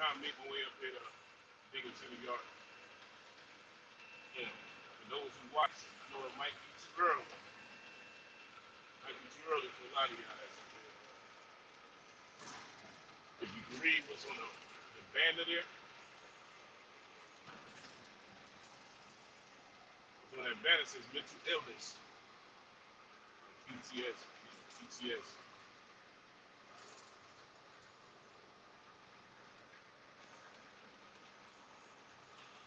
trying to make my way up here to Binghamton Yard. Yeah. For those who watch, I know it might be too early. It might be too early for a lot of y'all. If you can read what's on the banner there, what's on that banner says mental illness, PTS, PTS.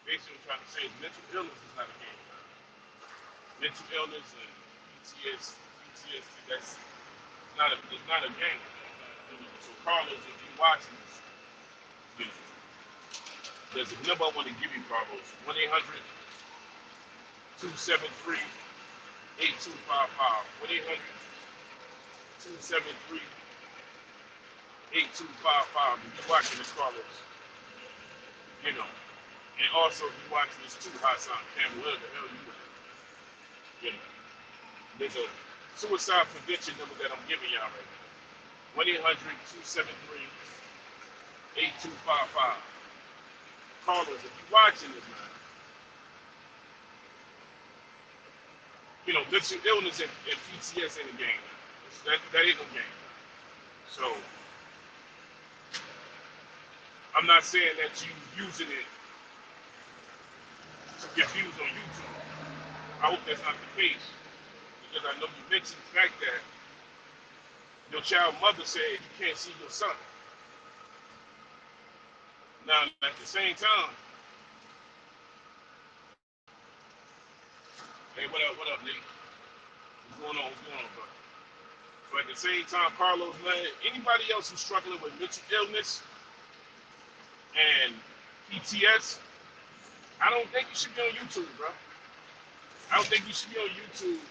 Basically, what I'm trying to say is mental illness is not a game. Mental illness and PTS, PTSD, it's not a game. So Carlos, if you watching this, you know, there's a number I want to give you, Carlos. 1-800-273-8255. 1-800-273-8255. If you're watching this, Carlos, you know. And also, if you're watching this too, Hassan Campbell, where the hell you at? You know. There's a suicide prevention number that I'm giving y'all right now. 1-800-273-8255. Carlos, if you're watching this, man, you know, mental illness and PTS in the game. That ain't no game. So, I'm not saying that you using it to get views on YouTube. I hope that's not the case. Because I know you mentioned the fact that your child mother said you can't see your son. Now, at the same time, hey, what up, Nate? What's going on, bro? But at the same time, Carlos, man, anybody else who's struggling with mental illness and PTS, I don't think you should be on YouTube, bro. I don't think you should be on YouTube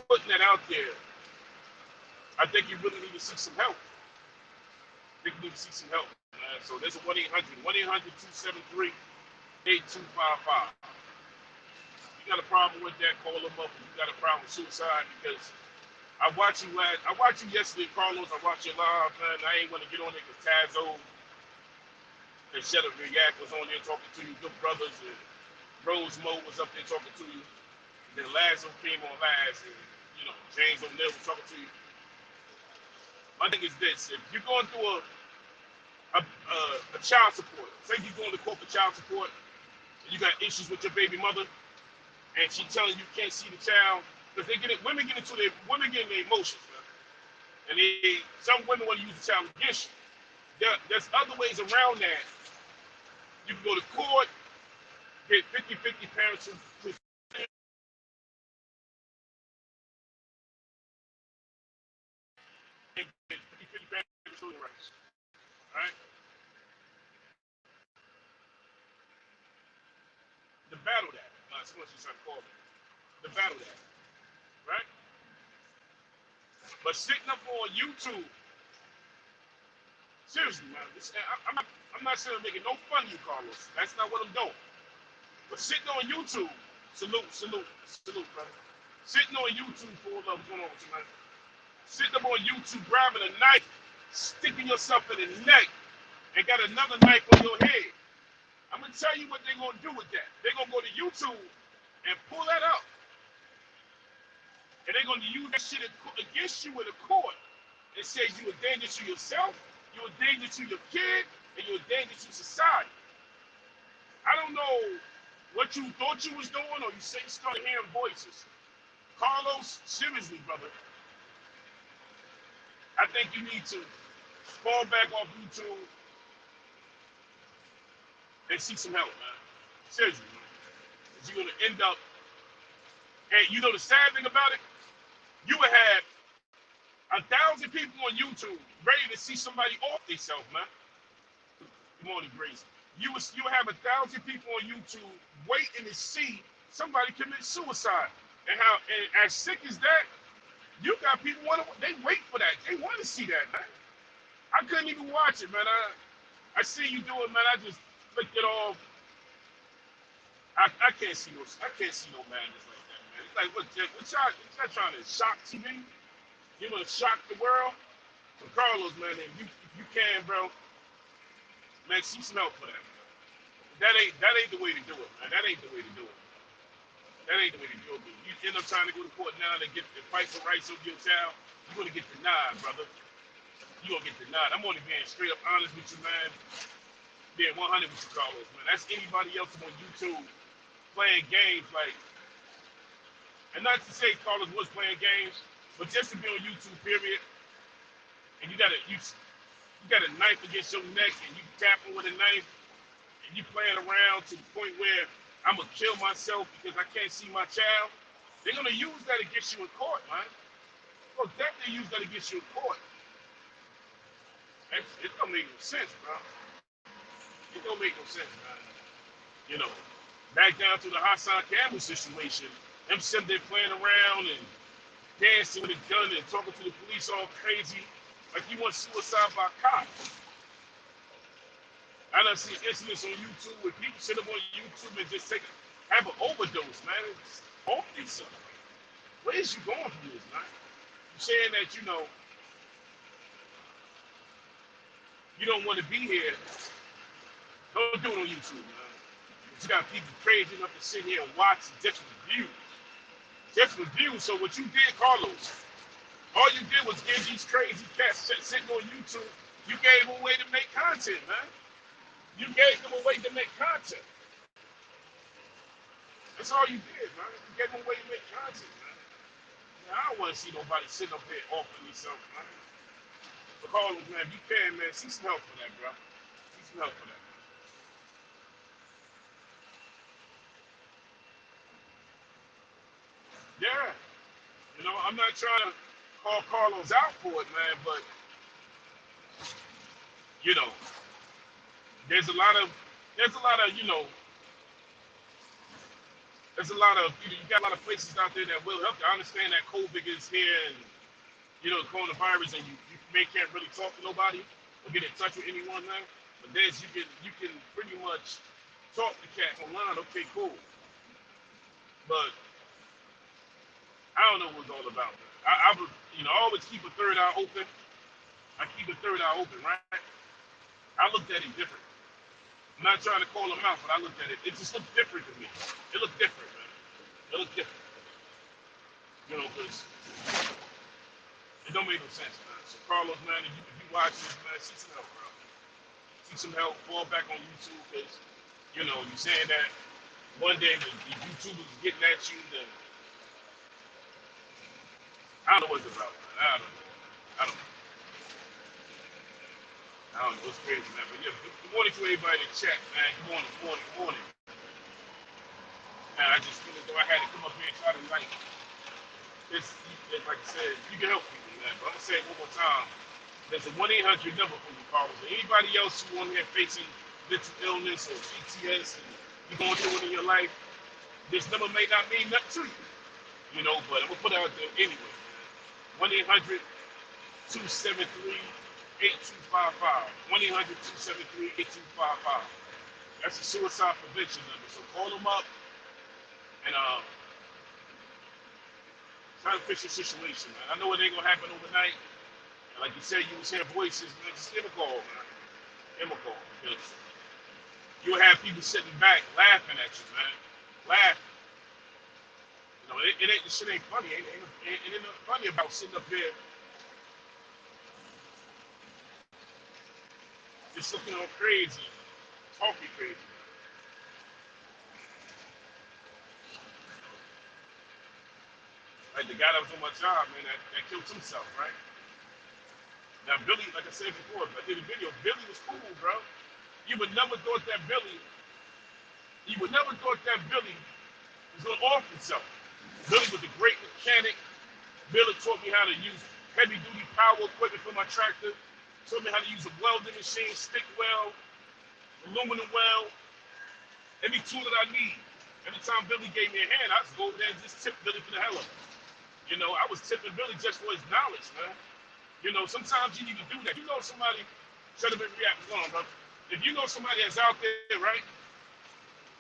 putting that out there. I think you really need to see some help. I think you need to see some help, man. So there's a 1-800-273-8255. You got a problem with that, call them up. If you got a problem with suicide, because I watched you yesterday, Carlos. I watched you live, man. I ain't want to get on there because Tazo and Shut Up React was on there talking to you. Good Brothers and Rose Mo was up there talking to you. And then Lazo came on last, and you know James O'Neill was talking to you. My thing is this: if you're going through a child support, say you're going to court for child support, and you got issues with your baby mother, and she telling you can't see the child, because women get in their emotions, man. And some women want to use the child against you. There's other ways around that. You can go to court, get 50-50 parents to get 50-50 parents to children's rights. All right? The battle that. Someone just trying to call me. The battle that. Right? But sitting up on YouTube, seriously, man, I'm not sitting making no fun of you, Carlos. That's not what I'm doing. But sitting on YouTube, salute, brother. Sitting on YouTube for all of what's going on with you, man. Sitting up on YouTube, grabbing a knife, sticking yourself in the neck, and got another knife on your head. I'm gonna tell you what they're gonna do with that. They're gonna go to YouTube and pull that up. And they're gonna use that shit against you in the court and say you a danger to yourself, you're a danger to your kid, and you're a danger to society. I don't know what you thought you was doing, or you say you started hearing voices. Carlos, seriously, brother, I think you need to fall back off YouTube and seek some help, man. Seriously, man. Because you're gonna end up, and you know the sad thing about it? You would have 1,000 people on YouTube ready to see somebody off themselves, man. Good morning, Grace. You would have 1,000 people on YouTube waiting to see somebody commit suicide. And as sick as that, you got people they wait for that. They want to see that, man. I couldn't even watch it, man. I see you do it, man. I just flicked it off. I can't see no madness like that, man. It's like what y'all trying to shock TV? You want to shock the world? So Carlos, man, if you can, bro, Man, seek some help for that. That ain't the way to do it, man. That ain't the way to do it. That ain't the way to do it. You end up trying to go to court now and fight for rights of your child, you're gonna get denied, brother. You're gonna get denied. I'm only being straight up honest with you, man. Being 100 with you, Carlos, man. That's anybody else on YouTube playing games like, and not to say Carlos was playing games, but just to be on YouTube, period. And you got a knife against your neck, and you tapping with a knife, and you playing around to the point where I'm gonna kill myself because I can't see my child. They're gonna use that against you in court, man. They'll definitely use that against you in court. It don't make no sense, bro. It don't make no sense, man. You know, back down to the Hassan Campbell situation. Them sitting there playing around and dancing with a gun and talking to the police all crazy, like he wants suicide by cops. I done seen incidents on YouTube where people sit up on YouTube and just have an overdose, man. It's off themselves. Where is you going from this, man? You saying that, you know, you don't want to be here. Don't do it on YouTube, man. You got people crazy enough to sit here and watch and just review. Just review. So what you did, Carlos, all you did was give these crazy cats sitting on YouTube, you gave them a way to make content, man. You gave them a way to make content. That's all you did, man. You gave them a way to make content, man. I don't want to see nobody sitting up there offering themselves, man. But Carlos, man, if you can, man, see some help for that, bro. See some help for that. Yeah. You know, I'm not trying to call Carlos out for it, man, but, you know, there's a lot of, you know, you got a lot of places out there that will help you. I understand that COVID is here and, you know, coronavirus, and you can't really talk to nobody or get in touch with anyone now. But there's, you can pretty much talk to cats online. Okay, cool. But I don't know what it's all about. I would, you know, I always keep a third eye open. I keep a third eye open, right? I looked at it different. I'm not trying to call him out, but I looked at it. It just looked different to me. It looked different, man. It looked different. You know, because it don't make no sense, man. So Carlos, man, if you watch this, man, see some help, bro. See some help. Fall back on YouTube, because, you know, you saying that one day the YouTubers getting at you, then I don't know what it's about, man. I don't know. I don't know. It's crazy, man. But yeah, good morning to everybody in the chat, man. Good morning. Man, I just feel as though I had to come up here and try to, like, it's like I said, you can help people, man. But I'm going to say it one more time. There's a 1-800 number for you, Carlos. Anybody else who on here facing mental illness or PTS and you're going through it in your life, this number may not mean nothing to you. You know, but I'm going to put it out there anyway. 1-800-273-8255. 1-800-273-8255. That's a suicide prevention number. So call them up and try to fix your situation, man. I know it ain't gonna happen overnight. And like you said, you was hearing voices, man. Just give a call, man. Give a call, because you'll have people sitting back laughing at you, man. Laughing. You know, it ain't, the shit ain't funny. It ain't nothing funny about sitting up there just looking all crazy, talking crazy. Like the guy that was on my job, man, that killed himself, right? Now Billy, like I said before, I did a video. Billy was cool, bro. You would never thought that Billy was gonna off himself. Billy was a great mechanic. Billy taught me how to use heavy duty power equipment for my tractor. Taught me how to use a welding machine, stick weld, aluminum weld, every tool that I need. Every time Billy gave me a hand, I just go there and just tip Billy for the hell of it. You know, I was tipping Billy just for his knowledge, man. You know, sometimes you need to do that. You know somebody, shut up and react. Hold on, brother. If you know somebody that's out there, right,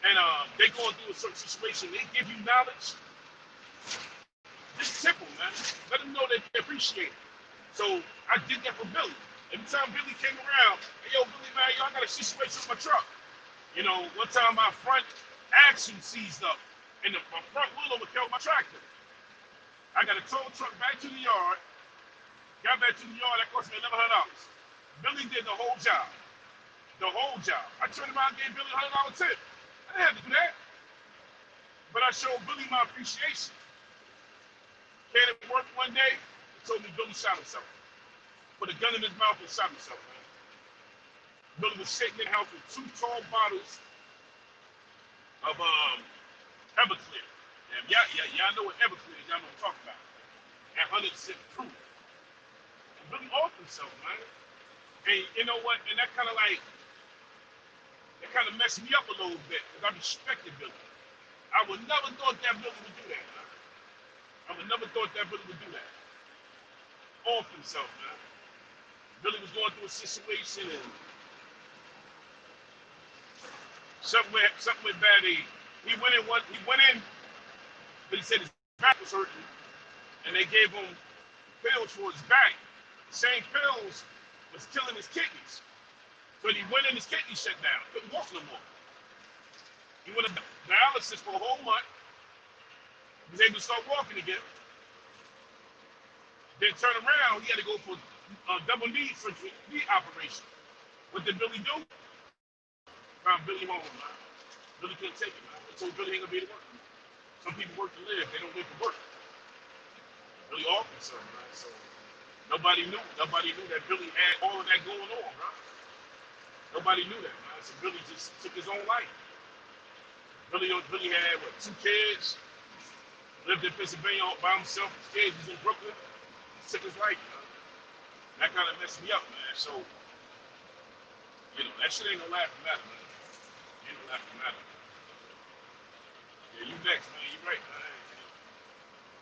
and they going through a certain situation, they give you knowledge, just tip them, man. Let them know that they appreciate it. So I did that for Billy. Every time Billy came around, hey, yo, Billy, man, yo, I got a situation with my truck. You know, one time my front axle seized up, and my front wheel overkilled my tractor. I got to tow the truck back to the yard. Got back to the yard, that cost me $1,100. Billy did the whole job. The whole job. I turned around and gave Billy a $100 tip. I didn't have to do that. But I showed Billy my appreciation. Came to work one day, and told me Billy shot himself. Put a gun in his mouth and shot himself, man. Billy was sitting in the house with 2 tall bottles of Everclear. And y'all know what Everclear is. Y'all know what I'm talking about. At 100% proof. And Billy off himself, man. And you know what? And that kind of messed me up a little bit because I respected Billy. I would never thought that Billy would do that, man. I would never thought that Billy would do that. Off himself, man. Billy was going through a situation and something went bad. He went in, but he said his back was hurting, and they gave him pills for his back. The same pills was killing his kidneys. So he went in, his kidneys shut down. Couldn't walk no more. He went to dialysis for a whole month. He was able to start walking again. Then turn around, he had to go for a double knee surgery, knee operation. What did Billy do? Found Billy home, man. Billy couldn't take it, man. They told Billy ain't gonna be able to work. Some people work to live, they don't live to work. Billy off himself, man. So nobody knew that Billy had all of that going on, bro. Nobody knew that, man. So Billy just took his own life. Billy had, 2 kids, lived in Pennsylvania by himself. His kids was in Brooklyn. He took his life, man. That kind of messed me up, man. So, you know, that shit ain't gonna laugh and matter, man. Ain't gonna laugh and matter. Yeah, you next, man. You right, man.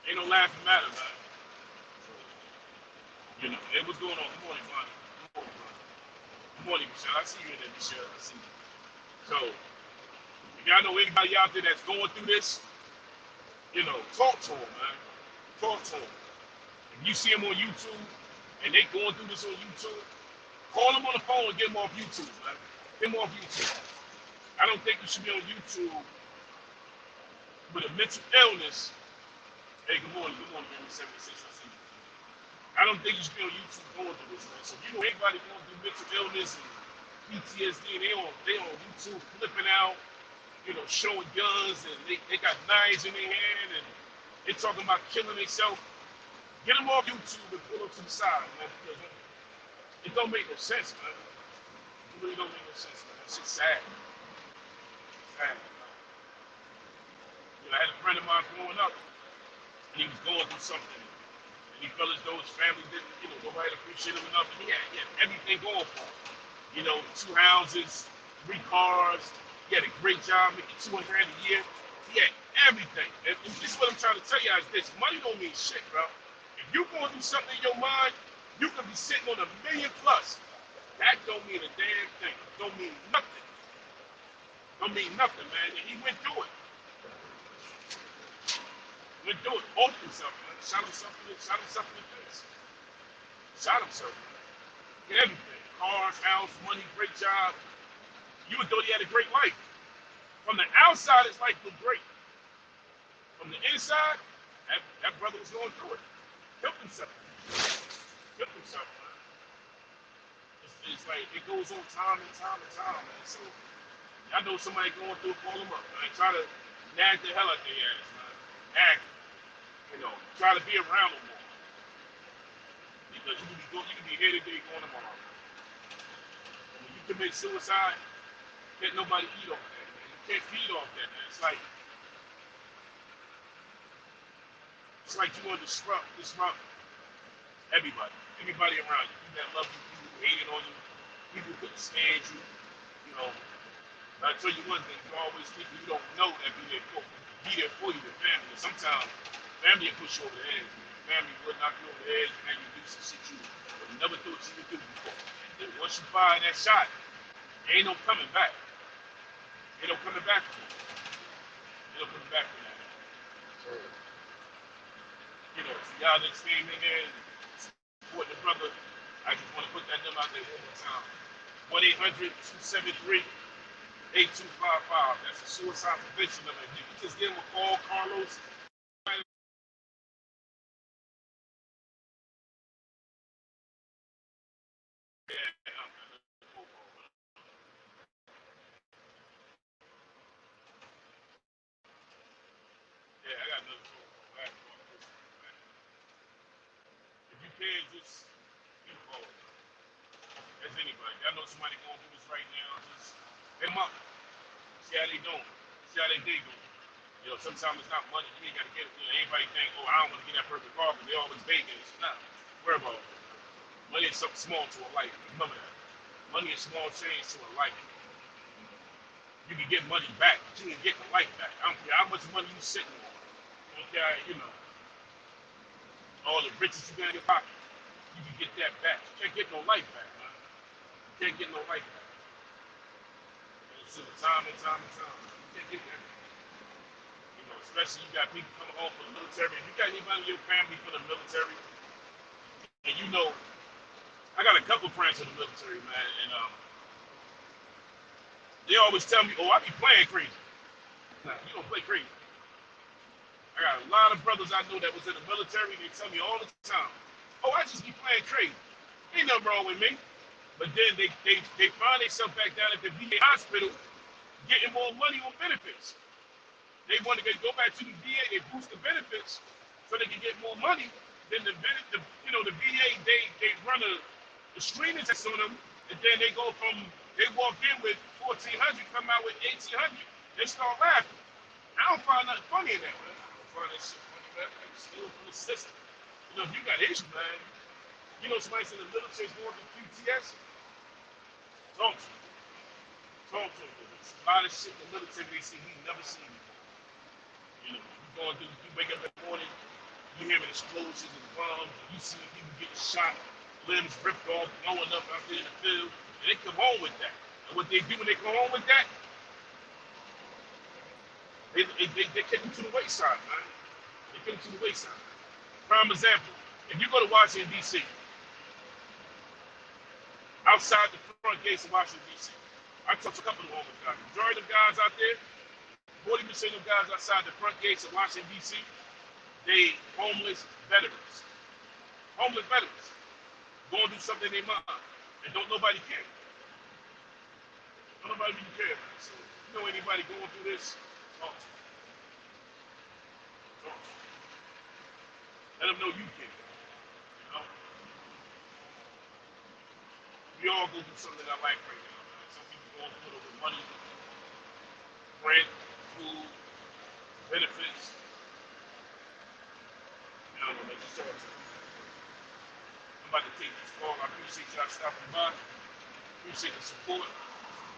Ain't no laugh and matter, man. So, you know, hey, what's going on? Good morning, Bonnie. Good morning, Michelle. I see you in there, Michelle. I see you. So, if y'all know anybody out there that's going through this, you know, talk to them, man. Talk to them. If you see them on YouTube and they going through this on YouTube, call them on the phone and get them off YouTube, man. Get them off YouTube. I don't think you should be on YouTube with a mental illness. Hey, good morning, baby. 76, I see you. I don't think you should be on YouTube going through this, man. So if you know anybody going through mental illness and PTSD, and they on YouTube flipping out, you know, showing guns, and they got knives in their hand, and they talking about killing themselves. Get them off YouTube and pull them to the side, man, because it don't make no sense, man. It really don't make no sense, man. That shit's sad. Sad, man. You know, I had a friend of mine growing up, and he was going through something, and he felt as though his family didn't, you know, nobody appreciated him enough, and he had everything going for him. You know, 2 houses, 3 cars. He had a great job, making $200,000 a year. He had everything. And this is what I'm trying to tell you is this: money don't mean shit, bro. If you going through something in your mind, you could be sitting on $1 million plus. That don't mean a damn thing. Don't mean nothing. Don't mean nothing, man. And he went through it. Went through it. Off himself, man. Shot himself in the face. Shot himself, man. Get everything. Cars, house, money, great job. You would thought he had a great life. From the outside, his life looked great. From the inside, that brother was going through it. Killed himself. Killed himself, man. It's like, it goes on time and time and time, man. So, I know somebody going through it, call them up, man. Try to nag the hell out their ass, man. Nag them. You know, try to be around them more. Because you can be here today, going tomorrow. And when you commit suicide, can't nobody eat off that, man. You can't feed off that, man. It's like you want to disrupt everybody around you. People that love you, people who hated on you, people who couldn't stand you. You know, I tell you one thing: you always people you don't know that be there for you, the family. And sometimes family will push you over the edge. Family will knock you over the edge and you do some shit you never thought you would do before. And then once you fire that shot, ain't no coming back. Ain't no coming back from it. Ain't no coming back from that. So, you know, y'all that came in there and support the brother, I just want to put that in my 1-800-273-8255. That's a suicide prevention number. If you can just give them a call, Carlos. Yeah, I got another phone call. If you can, just give a call. As anybody. I know somebody going through this right now. Just hit them up. See how they doing. See how they day going. You know, sometimes it's not money. You ain't got to get it. You know, everybody think, oh, I don't want to get that perfect car because they always big and it's not. Worry about it. Money is something small to a life. Remember that. Money is small change to a life. You can get money back, but you ain't getting the life back. I don't care how much money you sitting on. I don't care, you know, all the riches you got in your pocket. You can get that back. You can't get no life back, man. You can't get no life back. It's time and time and time. You can't get that back. You know, especially you got people coming home from the military. If you got anybody in your family from the military, and you know, I got a couple friends in the military, man, and they always tell me, oh, I be playing crazy. Nah, you don't play crazy. I got a lot of brothers I know that was in the military, they tell me all the time, oh, I just be playing crazy. Ain't nothing wrong with me. But then they find themselves back down at the VA hospital getting more money on benefits. They want to go back to the VA, they boost the benefits so they can get more money. Then the VA, they run a screening test on them, and then they walk in with 1,400, come out with 1,800. They start laughing. I don't find nothing funny in that, man. I don't find that shit funny, man. I can steal from the system. You know, if you got issues, man, you know somebody's in the military going through PTS, talk to them. Talk to them. There's a lot of shit in the military they see we never seen before. You know, you wake up in the morning, you hear explosions and bombs, and you see people getting shot, limbs ripped off, blowing up out there in the field, and they come home with that. And what they do when they come home with that, they kick them to the wayside, man. They kick them to the wayside. Prime example, if you go to Washington, D.C., outside the front gates of Washington, D.C., I talked to a couple of homeless guys. The majority of guys out there, 40% of guys outside the front gates of Washington, D.C., they homeless veterans. Homeless veterans. Going to do something in their mind. And don't nobody care. Don't nobody really care. So, you know anybody going through this, talk to them. Talk to them. Let them know you care. You know? We all go through something in our life right now, man. Some people going through it with money, rent, food, benefits. You know, they just talk to them. I'm about to take this call. I appreciate y'all stopping by. Appreciate the support.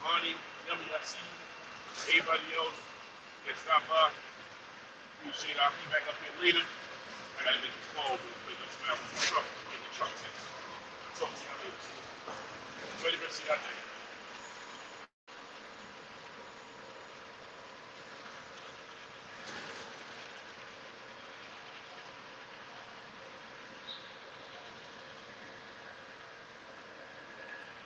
Money, WIC, everybody else that stopped by. Appreciate it. I'll be back up here later. I gotta make this call real quick. Let's map the truck. Get the truck test. Talk to y'all later. Enjoy the rest of your day.